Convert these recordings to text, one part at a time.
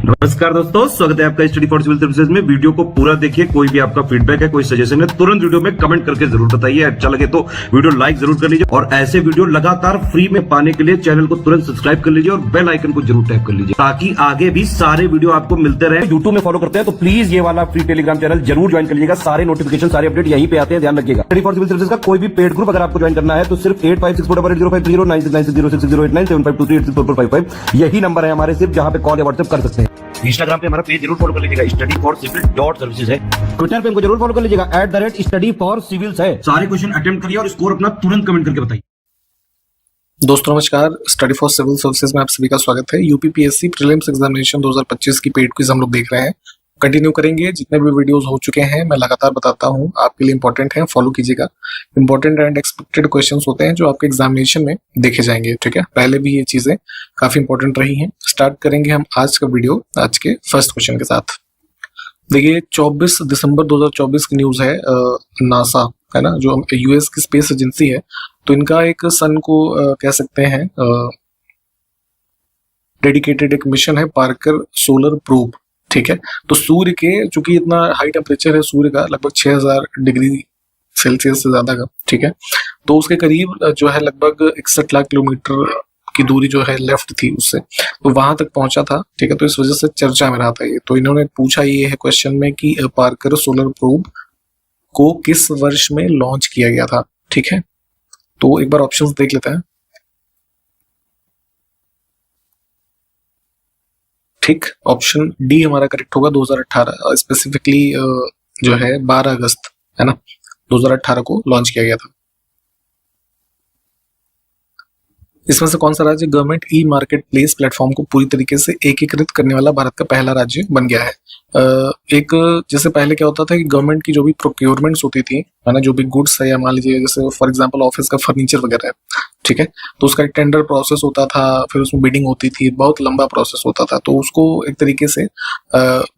नमस्कार दोस्तों, स्वागत है आपका स्टडी फॉर सिविल सर्विसेज में। वीडियो को पूरा देखिए। कोई भी आपका फीडबैक है, कोई सजेशन है, तुरंत वीडियो में कमेंट करके जरूर बताइए। अच्छा लगे तो वीडियो लाइक जरूर कर लीजिए और ऐसे वीडियो लगातार फ्री में पाने के लिए चैनल को तुरंत सब्सक्राइब कर लीजिए और बेल आइकन को जरूर टैप कर लीजिए ताकि आगे भी सारे वीडियो आपको मिलते रहे। यूट्यूब में फॉलो करते हैं तो प्लीज ये वाला फ्री टेलीग्राम चैनल जरूर ज्वाइन कर लीजिएगा। सारे नोटिफिकेशन, सारे अपडेट यहीं पे आते हैं, ध्यान रखिएगा। स्टडी फॉर सिविल सर्विसेज का कोई भी पेड ग्रुप अगर आपको ज्वाइन करना है तो सिर्फ 856488053096908523864455 यही नंबर है हमारे, सिर्फ जहां पे कॉल या व्हाट्सएप कर सकते हैं। इंस्टाग्राम पे हमारा पेज जरूर फॉलो कर लीजिएगा, स्टडी फॉर सिविल .सर्विसेज है। ट्विटर पे हमको जरूर फॉलो कर लीजिएगा, @study for civils है। सारे क्वेश्चन अटेम्प्ट करिए और स्कोर अपना तुरंत कमेंट करके बताइए। दोस्तों नमस्कार, स्टडी फॉर सिविल सर्विसेज में आप सभी का स्वागत है। यूपीपीएससी प्रीलिम्स एग्जामिनेशन 2025 की पेड क्विज हम लोग देख रहे हैं। कंटिन्यू करेंगे, जितने भी वीडियोस हो चुके हैं मैं लगातार बताता हूं, आपके लिए इंपॉर्टेंट है, फॉलो कीजिएगा। इंपॉर्टेंट एंड एक्सपेक्टेड क्वेश्चंस होते हैं जो आपके एग्जामिनेशन में देखे जाएंगे, ठीक है। पहले भी ये चीजें काफी इंपॉर्टेंट रही हैं। स्टार्ट करेंगे हम आज का वीडियो आज के फर्स्ट क्वेश्चन के साथ। देखिए 24 दिसंबर 2024 की न्यूज है। नासा है ना, जो यूएस की स्पेस एजेंसी है, तो इनका एक सन को कह सकते हैं डेडिकेटेड एक मिशन है, पार्कर सोलर प्रोब, ठीक है। तो सूर्य के, चूंकि इतना हाई टेम्परेचर है सूर्य का, लगभग 6000 डिग्री सेल्सियस से ज्यादा का, ठीक है, तो उसके करीब जो है लगभग 61 लाख किलोमीटर की दूरी जो है लेफ्ट थी उससे, तो वहां तक पहुंचा था, ठीक है। तो इस वजह से चर्चा में रहा था ये। तो इन्होंने पूछा ये है क्वेश्चन में कि पार्कर सोलर प्रोब को किस वर्ष में लॉन्च किया गया था, ठीक है। तो एक बार ऑप्शंस देख लेते हैं। ठीक, ऑप्शन डी हमारा करेक्ट होगा। 2018 स्पेसिफिकली जो है 12 अगस्त है ना, 2018 को लॉन्च किया गया था। इसमें से कौन सा राज्य government e market place platform को पूरी तरीके से एकीकृत करने वाला भारत का पहला राज्य बन गया है? एक, जैसे पहले क्या होता था कि गवर्नमेंट की जो भी प्रोक्योरमेंट्स होती थी, है ना, जो भी गुड्स है, या मान लीजिए जैसे फॉर एग्जांपल ऑफिस का फर्नीचर वगैरह है, ठीक है, तो उसका एक टेंडर प्रोसेस होता था, फिर उसमें बिडिंग होती थी, बहुत लंबा प्रोसेस होता था। तो उसको एक तरीके से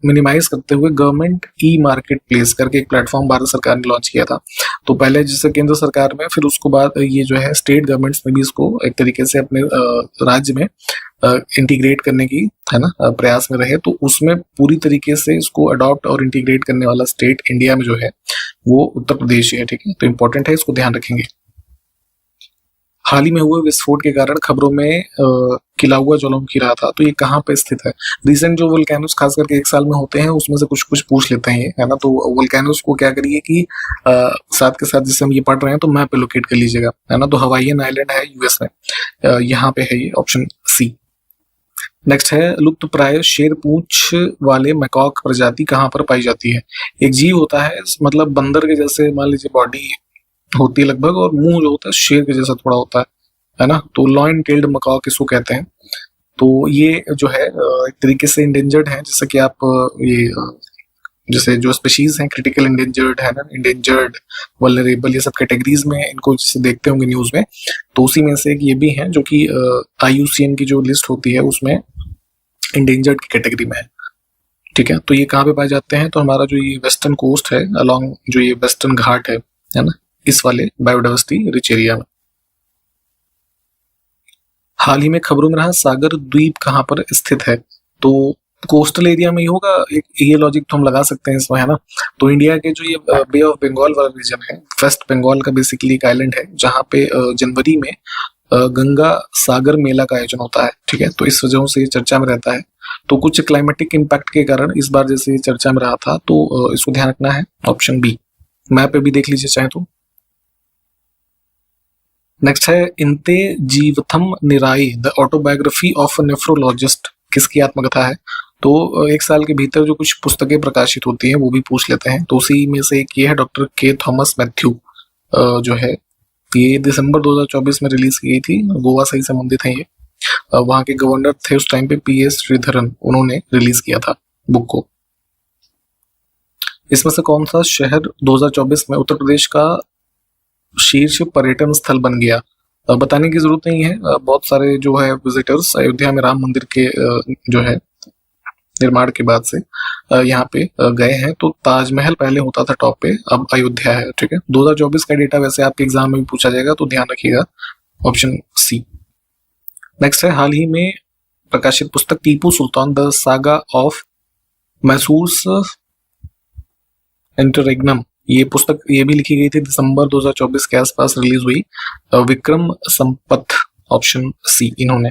मिनिमाइज करते हुए गवर्नमेंट ई मार्केट प्लेस करके एक प्लेटफॉर्म भारत सरकार ने लॉन्च किया था। तो पहले जैसे केंद्र सरकार में, फिर उसको बाद ये जो है स्टेट गवर्नमेंट्स ने भी इसको एक तरीके से अपने राज्य में इंटीग्रेट करने की, है ना, प्रयास में रहे। तो उसमें पूरी तरीके से इसको अडॉप्ट और इंटीग्रेट करने वाला स्टेट इंडिया में जो है वो उत्तर प्रदेश है, ठीक है। तो इंपॉर्टेंट है, इसको ध्यान रखेंगे। हाल ही में हुए विस्फोट के कारण खबरों में खिला हुआ ज्वालामुखी रहा था, तो ये कहाँ पे स्थित है? रिसेंट जो वोल्केनोस खास करके एक साल में होते हैं, उसमें से कुछ कुछ पूछ लेते हैं, है ना। तो वोल्केनोस को क्या करिए कि साथ के साथ जिससे हम ये पढ़ रहे हैं तो मैप पे लोकेट कर लीजिएगा, है ना। तो हवाईयन आइलैंड है यूएस में, यहाँ पे है ये, ऑप्शन सी। नेक्स्ट है, लुप्त प्राय शेर पूंछ वाले मैकॉक प्रजाति कहाँ पर पाई जाती है? एक जीव होता है, मतलब बंदर के जैसे मान लीजिए बॉडी होती है लगभग, और मुंह जो होता है शेर के जैसा थोड़ा होता है ना। तो लॉइन टेल्ड मैकॉक इसको कहते हैं। तो ये जो है एक तरीके से इंडेंजर्ड है, जैसे कि आप ये जैसे जो स्पीशीज हैं, क्रिटिकल इंडेंजर्ड है ना, इंडेंजर्ड, वल्नरेबल, ये सब कैटेगरीज में इनको जैसे देखते होंगे न्यूज में, तो उसी में से एक ये भी है जो कि IUCN की जो लिस्ट होती है उसमें इंडेंजर्ड की कैटेगरी में है, ठीक है। तो ये कहाँ पे पाए जाते हैं? तो हमारा जो ये वेस्टर्न कोस्ट है, अलोंग जो ये वेस्टर्न घाट है ना, इस वाले बायोडाइवर्सिटी रिच एरिया में। हाल ही में खबरों में रहा सागर द्वीप कहाँ पर स्थित है? तो कोस्टल एरिया में ही होगा, एक ये लॉजिक तो हम लगा सकते हैं इसमें, है ना। तो इंडिया के जो ये बे ऑफ बंगाल वाला रीजन है, वेस्ट बंगाल का बेसिकली एक आइलैंड है, जहाँ पे जनवरी में गंगा सागर मेला का आयोजन होता है, ठीक है। तो इस वजह से ये चर्चा में रहता है। तो कुछ क्लाइमेटिक इम्पैक्ट के कारण इस बार जैसे ये चर्चा में रहा था, तो इसको ध्यान रखना है, ऑप्शन बी। मैप पे भी देख लीजिए चाहे तो। नेक्स्ट है, इंते जीवथम निराई द ऑटोबायोग्राफी ऑफ नेफ्रोलॉजिस्ट किसकी आत्मकथा है? तो एक साल के भीतर जो कुछ पुस्तकें प्रकाशित होती हैं वो भी पूछ लेते हैं। तो उसी में से एक ये है, डॉक्टर के थॉमस मैथ्यू जो है, ये दिसंबर 2024 में रिलीज की गई थी, गोवा से ही संबंधित है ये। वहां के गवर्नर थे उस टाइम पे PS श्रीधरन, उन्होंने रिलीज किया था बुक को। इसमें से कौन सा शहर 2024 में उत्तर प्रदेश का शीर्ष पर्यटन स्थल बन गया? बताने की जरूरत नहीं है, बहुत सारे जो है विजिटर्स अयोध्या में राम मंदिर के जो है निर्माण के बाद से यहाँ पे गए हैं। तो ताजमहल पहले होता था टॉप पे, अब अयोध्या है, ठीक है। 2024 का डेटा वैसे आपके एग्जाम में भी पूछा जाएगा, तो ध्यान रखिएगा, ऑप्शन सी। नेक्स्ट है, हाल ही में प्रकाशित पुस्तक Tipu Sultan the saga of मैसूर्स interregnum, ये पुस्तक ये भी लिखी गई थी दिसंबर 2024 के आसपास रिलीज हुई। विक्रम संपथ, ऑप्शन सी इन्होंने।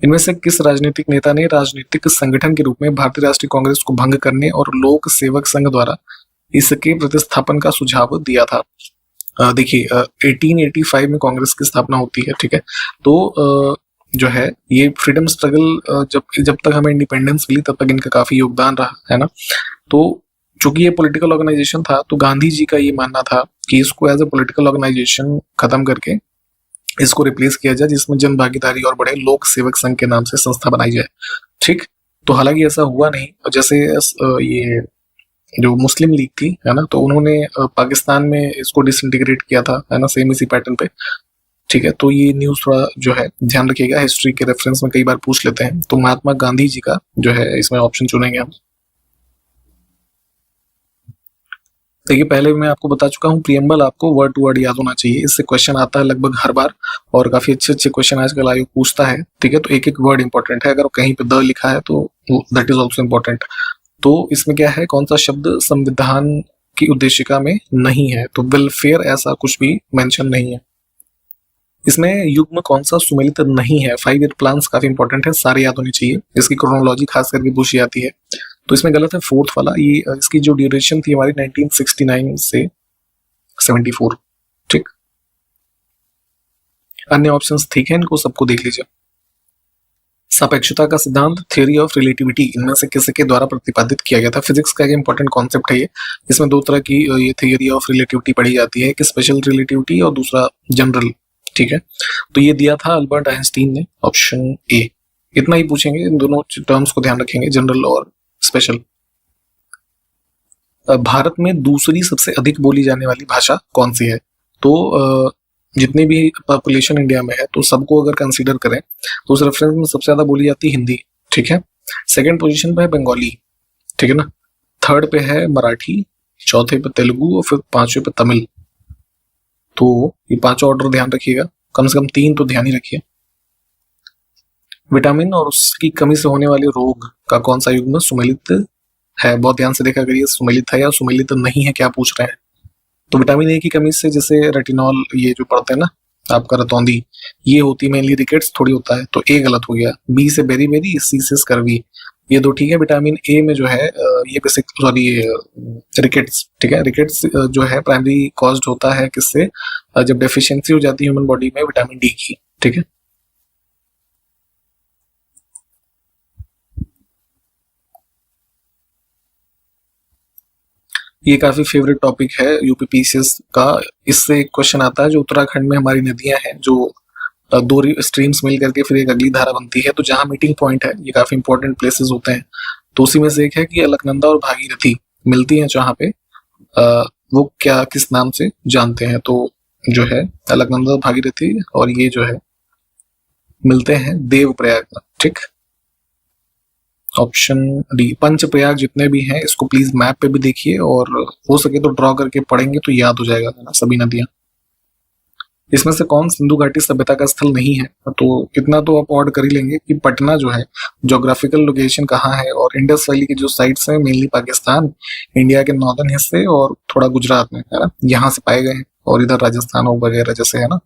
इनमें से किस राजनीतिक नेता ने राजनीतिक संगठन के रूप में भारतीय राष्ट्रीय कांग्रेस को भंग करने और लोक सेवक संघ द्वारा इसके प्रतिस्थापन का सुझाव दिया था? देखिए 1885 में कांग्रेस की स्थापना होती है, ठीक है। तो जो है ये फ्रीडम स्ट्रगल जब तक हमें इंडिपेंडेंस मिली तब तक इनका काफी योगदान रहा है ना। तो चूंकि ये पॉलिटिकल ऑर्गेनाइजेशन था तो गांधी जी का ये मानना था कि इसको एज ए पॉलिटिकल ऑर्गेनाइजेशन खत्म करके इसको रिप्लेस किया जाए, जिसमें जन भागीदारी और बड़े लोक सेवक संघ के नाम से संस्था बनाई जाए, ठीक। तो हालांकि ऐसा हुआ नहीं। जैसे ये जो मुस्लिम लीग थी है ना, तो उन्होंने पाकिस्तान में इसको डिसइंटीग्रेट किया था, है ना, सेम इसी पैटर्न पे, ठीक है। तो ये न्यूज थोड़ा जो है ध्यान रखिएगा, हिस्ट्री के रेफरेंस में कई बार पूछ लेते हैं। तो महात्मा गांधी जी का जो है इसमें ऑप्शन चुनेंगे हम। देखिए पहले मैं आपको बता चुका हूँ, प्रियम्बल आपको वर्ड टू वर्ड याद होना चाहिए, इससे क्वेश्चन आता है लगभग हर बार और काफी अच्छे अच्छे क्वेश्चन आजकल आयोग पूछता है, ठीक है। तो एक एक वर्ड इंपॉर्टेंट है, अगर कहीं पे द लिखा है तो दैट इज ऑल्सो इम्पोर्टेंट। तो इसमें क्या है, कौन सा शब्द संविधान की उद्देशिका में नहीं है? तो वेलफेयर ऐसा कुछ भी मेंशन नहीं है। इसमें युग्म कौन सा सुमेलित नहीं है? 5 ईयर प्लान्स काफी इंपॉर्टेंट है, सारे याद होने चाहिए, इसकी क्रोनोलॉजी खास करके पूछी जाती है। तो इसमें गलत है फोर्थ वाला, ये इसकी जो ड्यूरेशन थी हमारी 1969 से 74, ठीक। अन्य ऑप्शंस ठीक है, इनको सबको देख लीजिए। सापेक्षता का सिद्धांत, थ्योरी ऑफ रिलेटिविटी, इनमें से किसी के द्वारा प्रतिपादित किया गया था? फिजिक्स का एक इंपॉर्टेंट कॉन्सेप्ट है ये। इसमें दो तरह की ये थ्योरी ऑफ रिलेटिविटी पढ़ी जाती है, एक स्पेशल रिलेटिविटी और दूसरा जनरल, ठीक है। तो ये दिया था अल्बर्ट आइंस्टीन ने, ऑप्शन ए। इतना ही पूछेंगे, इन दोनों टर्म्स को ध्यान रखेंगे, जनरल और स्पेशल। भारत में दूसरी सबसे अधिक बोली जाने वाली भाषा कौन सी है? तो जितनी भी पॉपुलेशन इंडिया में है तो सबको अगर कंसीडर करें तो उस रेफरेंस में सबसे ज्यादा बोली जाती है हिंदी, ठीक है। सेकंड पोजीशन पे है बंगाली, ठीक है ना। थर्ड पे है मराठी, चौथे पे तेलुगु और फिर पांचवे पे तमिल। तो ये पांचों ऑर्डर ध्यान रखिएगा, कम से कम 3 तो ध्यान ही रखिए। विटामिन और उसकी कमी से होने वाले रोग का कौन सा युग्म सुमेलित है? बहुत ध्यान से देखा करिए, सुमेलित है या सुमेलित नहीं है, क्या पूछ रहे हैं। तो विटामिन ए की कमी से जैसे रेटिनॉल ये जो पड़ते हैं ना आपका रतौंधी, ये होती मेनली, रिकेट्स थोड़ी होता है, तो ए गलत हो गया। बी से बेरी बेरी, सी से स्कर्वी, ये दो ठीक है। विटामिन ए में जो है ये बेसिक सॉरी रिकेट्स, ठीक है। रिकेट्स जो है प्राइमरी कॉज्ड होता है किससे? जब डेफिशिएंसी हो जाती है ह्यूमन बॉडी में विटामिन डी की, ठीक है। ये काफी फेवरेट टॉपिक है यूपीपीसीएस का। इससे एक क्वेश्चन आता है, जो उत्तराखंड में हमारी नदियां हैं जो 2 स्ट्रीम्स मिल करके फिर एक अगली धारा बनती है, तो जहां मीटिंग पॉइंट है, ये काफी इंपॉर्टेंट प्लेसेस होते हैं। तो उसी में से एक है कि अलकनंदा और भागीरथी मिलती हैं जहाँ पे, वो क्या किस नाम से जानते हैं? तो जो है अलकनंदा और भागीरथी, और ये जो है मिलते हैं देवप्रयाग में, ठीक। Option D. पंचप्रयाग जितने भी हैं इसको प्लीज मैप पे भी देखिए, और हो सके तो ड्रॉ करके पढ़ेंगे तो याद हो जाएगा ना सभी नदियां। इसमें से कौन सिंधु घाटी सभ्यता का स्थल नहीं है? तो इतना तो आप ऑड कर ही लेंगे कि पटना जो है जोग्राफिकल लोकेशन कहाँ है, और इंडस वैली की जो साइट्स हैं मेनली पाकिस्तान, इंडिया के नॉर्दर्न हिस्से और थोड़ा गुजरात में, है ना, यहाँ से पाए गए हैं, और इधर राजस्थान वगैरह जैसे है ना।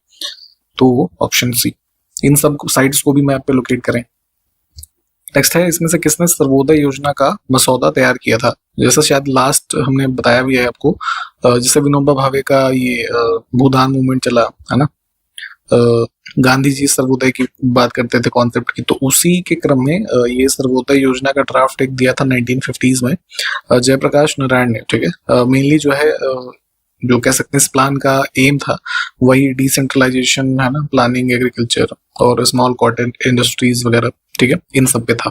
तो ऑप्शन सी, इन सब साइट्स को भी मैप पे लोकेट करें। नेक्स्ट है, इसमें से किसने सर्वोदय योजना का मसौदा तैयार किया था? जैसे शायद लास्ट हमने बताया भी है आपको, जैसे विनोबा भावे का ये भूदान मूवमेंट चला है ना, गांधी जी सर्वोदय की बात करते थे कॉन्सेप्ट की, तो उसी के क्रम में ये सर्वोदय योजना का ड्राफ्ट एक दिया था 1950s में जयप्रकाश नारायण ने, ठीक है। मेनली जो है जो कह सकते हैं इस प्लान का एम था वही डिसेंट्रलाइजेशन है ना, प्लानिंग, एग्रीकल्चर और स्मॉल कॉटन इंडस्ट्रीज वगैरह, ठीक है, इन सब पे था।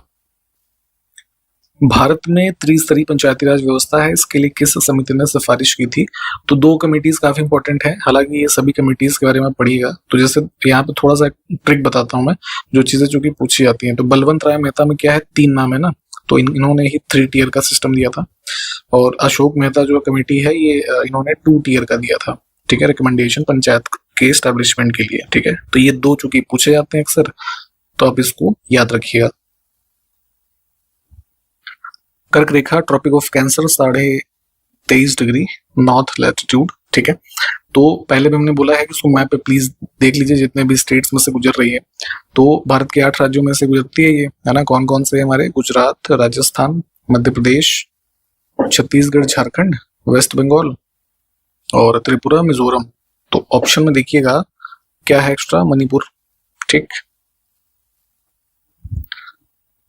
भारत में त्रिस्तरीय पंचायती राज व्यवस्था है, इसके लिए किस समिति ने सिफारिश की थी? तो 2 कमेटीज काफी इंपॉर्टेंट है, हालांकि ये सभी कमेटीज के बारे में पढ़िएगा। तो जैसे यहाँ पे थोड़ा सा ट्रिक बताता हूँ मैं, जो चीजें चूंकि पूछी जाती हैं। तो बलवंत राय मेहता में क्या है, 3 नाम है ना, तो इन्होंने ही 3 टियर का सिस्टम दिया था, और अशोक मेहता जो कमेटी है ये इन्होंने 2 टियर का दिया था, ठीक है, रिकमेंडेशन पंचायत के एस्टेब्लिशमेंट के लिए, ठीक है। तो ये 2 चूंकि पूछे जाते हैं अक्सर, तो आप इसको याद रखिएगा। कर्क रेखा Tropic of Cancer 23.5 degree north latitude, ठीक है। तो पहले भी हमने बोला है कि उसको मैप पे प्लीज देख लीजिए जितने भी स्टेट्स में से गुजर रही है। तो भारत के 8 राज्यों में से गुजरती है ये, है ना। कौन कौन से हमारे? गुजरात, राजस्थान, मध्य प्रदेश, छत्तीसगढ़, झारखंड, वेस्ट बंगाल और त्रिपुरा, मिजोरम। तो ऑप्शन में देखिएगा क्या है एक्स्ट्रा? मणिपुर, ठीक।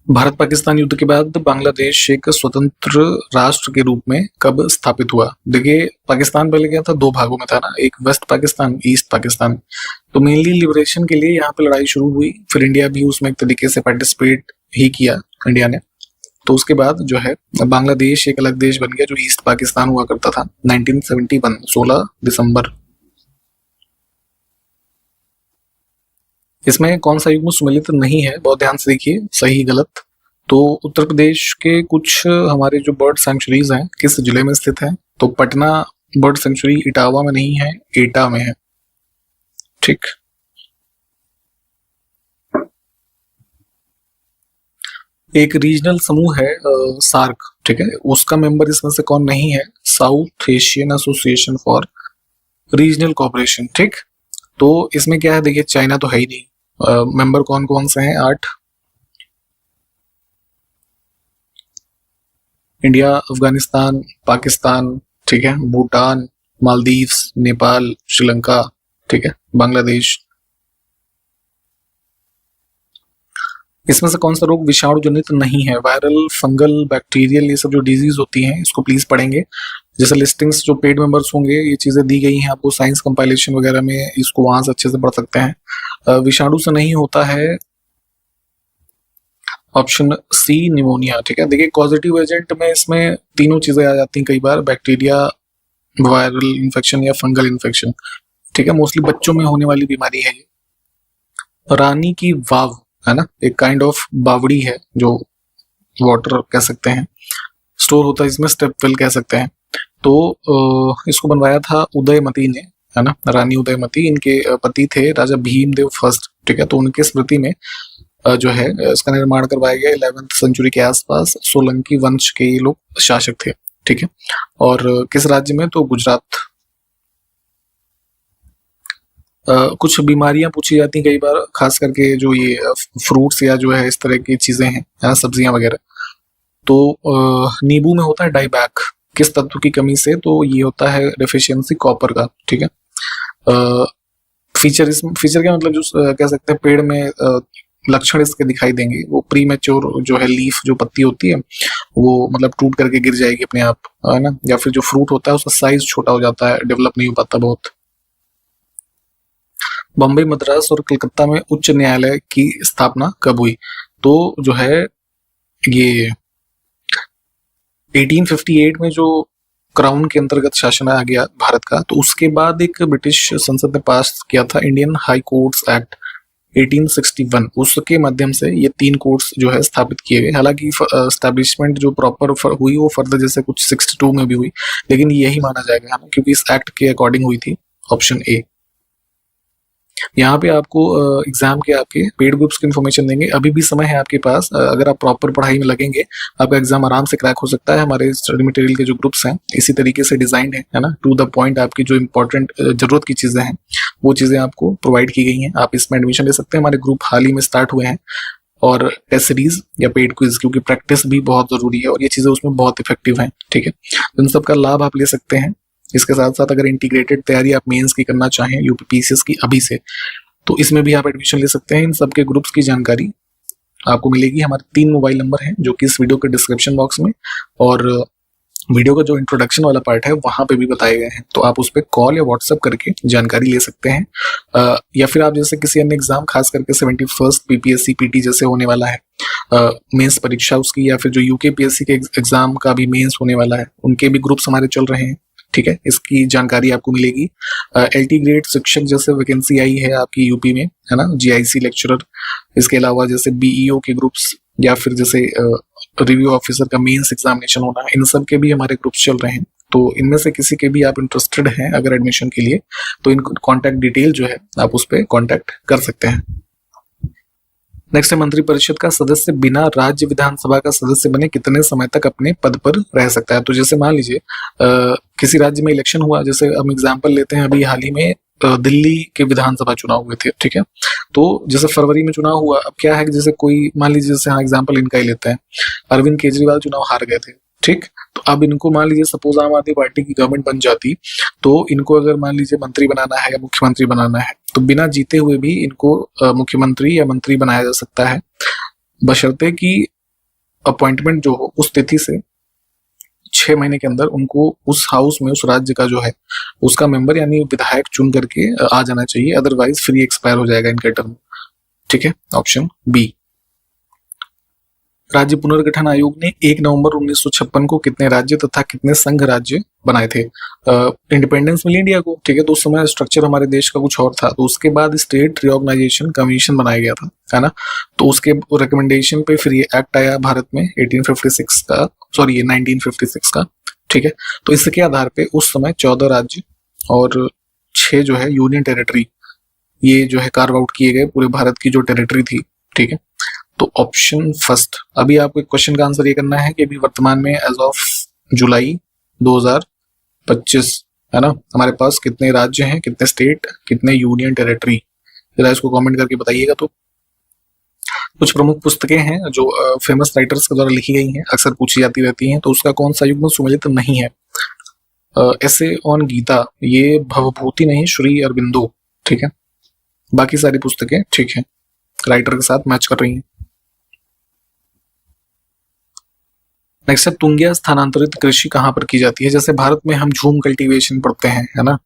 भारत पाकिस्तान युद्ध के बाद बांग्लादेश एक स्वतंत्र राष्ट्र के रूप में कब स्थापित हुआ? देखिए पाकिस्तान पहले क्या था, 2 भागों में था ना, एक वेस्ट पाकिस्तान, ईस्ट पाकिस्तान। तो मेनली लिबरेशन के लिए यहाँ पे लड़ाई शुरू हुई, फिर इंडिया भी उसमें एक तरीके से पार्टिसिपेट ही किया इंडिया ने। तो उसके बाद जो है बांग्लादेश एक अलग देश बन गया जो ईस्ट पाकिस्तान हुआ करता था 1971 16 दिसंबर। इसमें कौन सा युग्म सुमेलित नहीं है? बहुत ध्यान से देखिए, सही गलत। तो उत्तर प्रदेश के कुछ हमारे जो बर्ड सेंचुरीज हैं किस जिले में स्थित है? तो पटना बर्ड सेंचुरी इटावा में नहीं है, एटा में है, ठीक। एक रीजनल समूह है सार्क, ठीक है, उसका मेंबर इसमें से कौन नहीं है? South Asian association for regional cooperation, ठीक। तो इसमें क्या है? देखिए चाइना तो है ही नहीं। मेंबर कौन कौन से हैं? 8। इंडिया, अफगानिस्तान, पाकिस्तान, ठीक है, भूटान, मालदीव्स, नेपाल, श्रीलंका, ठीक है, बांग्लादेश। इसमें से कौन सा रोग विषाणु जनित नहीं है? वायरल, फंगल, बैक्टीरियल, ये सब जो डिजीज होती हैं इसको प्लीज पढ़ेंगे। जैसे लिस्टिंग्स जो पेड मेंबर्स होंगे ये चीजें दी गई हैं आपको साइंस कंपाइलेशन वगैरह में, इसको वहां से अच्छे से पढ़ सकते हैं। विषाणु से नहीं होता है ऑप्शन सी निमोनिया, ठीक है। देखिए कॉजेटिव एजेंट में इसमें तीनों चीजें आ जाती हैं कई बार, बैक्टीरिया, वायरल इन्फेक्शन या फंगल इन्फेक्शन, ठीक है। मोस्टली बच्चों में होने वाली बीमारी है ये। रानी की वाव है ना, एक काइंड ऑफ बावड़ी है जो वाटर कह सकते हैं, स्टोर होता है इसमें, स्टेप वेल कह सकते हैं। तो इसको बनवाया था उदयमती ने, है ना, रानी उदयमती। इनके पति थे राजा भीमदेव फर्स्ट, ठीक है। तो उनके स्मृति में जो है इसका निर्माण करवाया गया 11वीं सेंचुरी के आसपास। सोलंकी वंश के ये लोग शासक थे, ठीक है। और किस राज्य में? तो गुजरात। कुछ बीमारियां पूछी जाती हैं कई बार, खास करके जो ये फ्रूट्स या जो है इस तरह की चीजें हैं, है ना, सब्जियां वगैरह। तो नींबू में होता है डाइबैक, किस तत्व की कमी से? तो ये होता है डेफिशिएंसी कॉपर का, ठीक है। फीचर क्या मतलब, जो कह सकते हैं पेड़ में लक्षण इसके दिखाई देंगे, वो प्री मैच्योर जो है लीफ, जो पत्ती होती है वो मतलब टूट करके गिर जाएगी अपने आप, है ना। या फिर जो फ्रूट होता है उसका साइज छोटा हो जाता है, डेवलप नहीं हो पाता बहुत। बॉम्बे, मद्रास और कलकत्ता में उच्च न्यायालय की स्थापना कब हुई? तो जो है ये 1858 में जो क्राउन के अंतर्गत शासन आ गया भारत का, तो उसके बाद एक ब्रिटिश संसद ने पास किया था इंडियन हाई कोर्ट्स एक्ट 1861। उसके माध्यम से ये 3 कोर्ट्स जो है स्थापित किए गए। हालांकि एस्टैब्लिशमेंट जो प्रॉपर हुई वो फर्दर जैसे कुछ 62 में भी हुई, लेकिन यही माना जाएगा क्योंकि इस एक्ट के अकॉर्डिंग हुई थी, ऑप्शन ए। यहाँ पे आपको एग्जाम के आपके पेड ग्रुप्स की इन्फॉर्मेशन देंगे, अभी भी समय है आपके पास। अगर आप प्रॉपर पढ़ाई में लगेंगे आपका एग्जाम आराम से क्रैक हो सकता है। हमारे स्टडी मटेरियल के जो ग्रुप्स हैं इसी तरीके से डिजाइंड है ना, टू द पॉइंट। आपकी जो इंपॉर्टेंट जरूरत की चीजें हैं वो चीजें आपको प्रोवाइड की गई हैं, आप इसमें एडमिशन ले सकते हैं। हमारे ग्रुप हाल ही में स्टार्ट हुए हैं, और टेस्ट सीरीज या पेड क्विज, क्योंकि प्रैक्टिस भी बहुत जरूरी है और ये चीजें उसमें बहुत इफेक्टिव हैं, ठीक है। इन सब का लाभ आप ले सकते हैं। इसके साथ साथ अगर इंटीग्रेटेड तैयारी आप मेंस की करना चाहें यूपीपीसीएस की अभी से, तो इसमें भी आप एडमिशन ले सकते हैं। इन सबके ग्रुप्स की जानकारी आपको मिलेगी। हमारे 3 मोबाइल नंबर हैं जो कि इस वीडियो के डिस्क्रिप्शन बॉक्स में और वीडियो का जो इंट्रोडक्शन वाला पार्ट है वहां पे भी बताए गए हैं, तो आप उस पर कॉल या व्हाट्सएप करके जानकारी ले सकते हैं। या फिर आप जैसे किसी अन्य एग्जाम, खास करके 71st पीपीएससी पीटी जैसे होने वाला है मेंस परीक्षा उसकी, या फिर जो यूकेपीएससी के एग्जाम का भी मेंस होने वाला है, उनके भी ग्रुप्स हमारे चल रहे हैं, ठीक है। इसकी जानकारी आपको मिलेगी। एलटी ग्रेड शिक्षक जैसे वैकेंसी आई है आपकी यूपी में, है ना, जीआईसी लेक्चरर। इसके अलावा जैसे बीईओ के ग्रुप्स या फिर जैसे रिव्यू ऑफिसर का मेंस एग्जामिनेशन होना, इन सब के भी हमारे ग्रुप्स चल रहे हैं। तो इनमें से किसी के भी आप इंटरेस्टेड हैं अगर एडमिशन के लिए, तो इन कॉन्टैक्ट डिटेल जो है आप उस पर कॉन्टैक्ट कर सकते हैं। नेक्स्ट है मंत्रिपरिषद का सदस्य बिना राज्य विधानसभा का सदस्य बने कितने समय तक अपने पद पर रह सकता है। तो जैसे मान लीजिए किसी राज्य में इलेक्शन हुआ, जैसे हम एग्जांपल लेते हैं अभी हाल ही में दिल्ली के विधानसभा चुनाव हुए थे, ठीक है। तो जैसे फरवरी में चुनाव हुआ, अब क्या है कि जैसे कोई मान लीजिए, जैसे हाँ एग्जांपल इनका ही लेते हैं, अरविंद केजरीवाल चुनाव हार गए थे, ठीक। तो अब इनको मान लीजिए सपोज आम आदमी पार्टी की गवर्नमेंट बन जाती, तो इनको अगर मान लीजिए मंत्री बनाना है या मुख्यमंत्री बनाना है, तो बिना जीते हुए भी इनको मुख्यमंत्री या मंत्री बनाया जा सकता है, बशर्ते कि अपॉइंटमेंट जो हो उस तिथि से 6 महीने के अंदर उनको उस हाउस में, उस राज्य का जो है उसका मेंबर यानी विधायक चुन करके आ जाना चाहिए, अदरवाइज फ्री एक्सपायर हो जाएगा इनका टर्म, ठीक है। Option B. राज्य पुनर्गठन आयोग ने 1 नवंबर 1956 को कितने राज्य तथा कितने संघ राज्य बनाए थे। इंडिपेंडेंस मिली इंडिया को, ठीक है, तो उस समय स्ट्रक्चर हमारे देश का कुछ और था, तो उसके बाद स्टेट रिऑर्गेनाइजेशन कमीशन बनाया गया था, है ना। तो उसके रिकमेंडेशन पे फिर ये एक्ट आया भारत में 1956 का, ठीक है। तो इसके आधार पे उस समय 14 राज्य और 6 जो है यूनियन टेरिटरी, ये जो है कार्व आउट किए गए पूरे भारत की जो टेरिटरी थी, ठीक है। तो ऑप्शन फर्स्ट। अभी आपको एक क्वेश्चन का आंसर ये करना है कि अभी वर्तमान में एज ऑफ जुलाई 2025, है ना, हमारे पास कितने राज्य हैं, कितने स्टेट, कितने यूनियन टेरिटरी, जरा इसको कमेंट करके बताइएगा। तो कुछ प्रमुख पुस्तकें हैं जो फेमस राइटर्स के द्वारा लिखी गई हैं, अक्सर पूछी जाती रहती हैं, तो उसका कौन सा युग्म सुमेलित नहीं है। ऐसे ऑन गीता, ये भवभूति नहीं, श्री अरबिंदो, ठीक है। बाकी सारी पुस्तकें ठीक है, राइटर के साथ मैच कर रही हैं। नेक्स्ट है तुंगिया स्थानांतरित कृषि कहाँ पर की जाती है। जैसे भारत में हम झूम कल्टीवेशन पढ़ते हैं, है ना,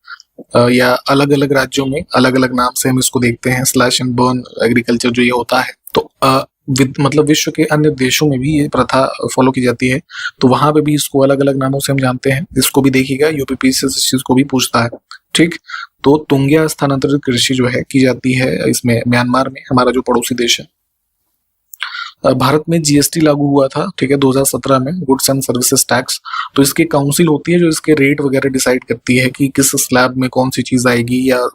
या अलग अलग राज्यों में अलग अलग नाम से हम इसको देखते हैं, स्लैश एंड बर्न एग्रीकल्चर जो ये होता है। तो मतलब विश्व के अन्य देशों में भी ये प्रथा फॉलो की जाती है, तो वहां पे भी इसको अलग अलग नामों से हम जानते हैं। इसको भी देखिएगा, यूपीपीएससी इस चीज को भी पूछता है, ठीक। तो तुंगिया स्थानांतरित कृषि जो है की जाती है इसमें म्यांमार में, हमारा जो पड़ोसी देश है। भारत में जीएसटी लागू हुआ था, ठीक है, 2017 में, गुड्स एंड सर्विसेज टैक्स। तो इसकी काउंसिल होती है जो इसके रेट वगैरह डिसाइड करती है कि किस स्लैब में कौन सी चीज आएगी, या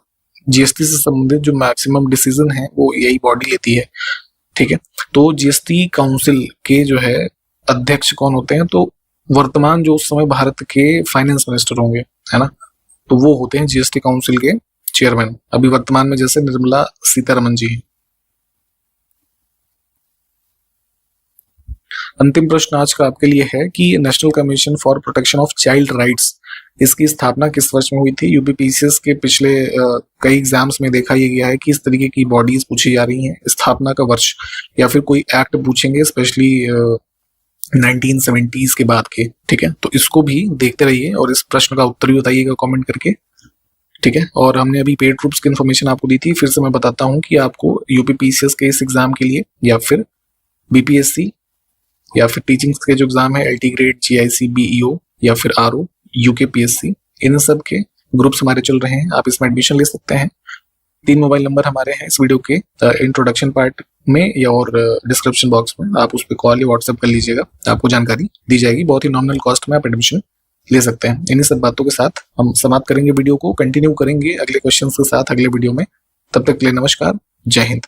जीएसटी से संबंधित जो मैक्सिमम डिसीजन है वो यही बॉडी लेती है, ठीक है। तो जीएसटी काउंसिल के जो है अध्यक्ष कौन होते हैं, तो वर्तमान जो उस समय भारत के फाइनेंस मिनिस्टर होंगे, है ना, तो वो होते हैं जीएसटी काउंसिल के चेयरमैन। अभी वर्तमान में जैसे निर्मला सीतारमन जी हैं। अंतिम प्रश्न आज का आपके लिए है कि national commission for protection of child rights, इसकी स्थापना किस वर्ष में हुई थी। यूपीपीसीएस के पिछले कई एग्जाम्स में देखा ये गया है कि इस तरीके की बॉडीज पूछी जा रही हैं, स्थापना का वर्ष या फिर कोई एक्ट पूछेंगे, स्पेशली 1970s के बाद के, ठीक है। तो इसको भी देखते रहिए और इस प्रश्न का उत्तर भी बताइएगा कमेंट करके, ठीक है। और हमने अभी पेड ग्रुप्स की इन्फॉर्मेशन आपको दी थी, फिर से मैं बताता हूँ कि आपको यूपीपीसीएस के इस एग्जाम के लिए या फिर बीपीएससी या फिर टीचिंग के जो एग्जाम है एलटी ग्रेड, जीआईसी, बीईओ या फिर आरओ, यूकेपीएससी, इन सब के ग्रुप्स हमारे चल रहे हैं, आप इसमें एडमिशन ले सकते हैं। 3 मोबाइल नंबर हमारे हैं इस वीडियो के इंट्रोडक्शन पार्ट में या और डिस्क्रिप्शन बॉक्स में, आप उस पर कॉल या व्हाट्सएप कर लीजिएगा, आपको जानकारी दी जाएगी। बहुत ही नॉमिनल कॉस्ट में आप एडमिशन ले सकते हैं। इन्हीं सब बातों के साथ हम समाप्त करेंगे वीडियो को, कंटिन्यू करेंगे अगले क्वेश्चन के साथ अगले वीडियो में। तब तक के लिए नमस्कार, जय हिंद।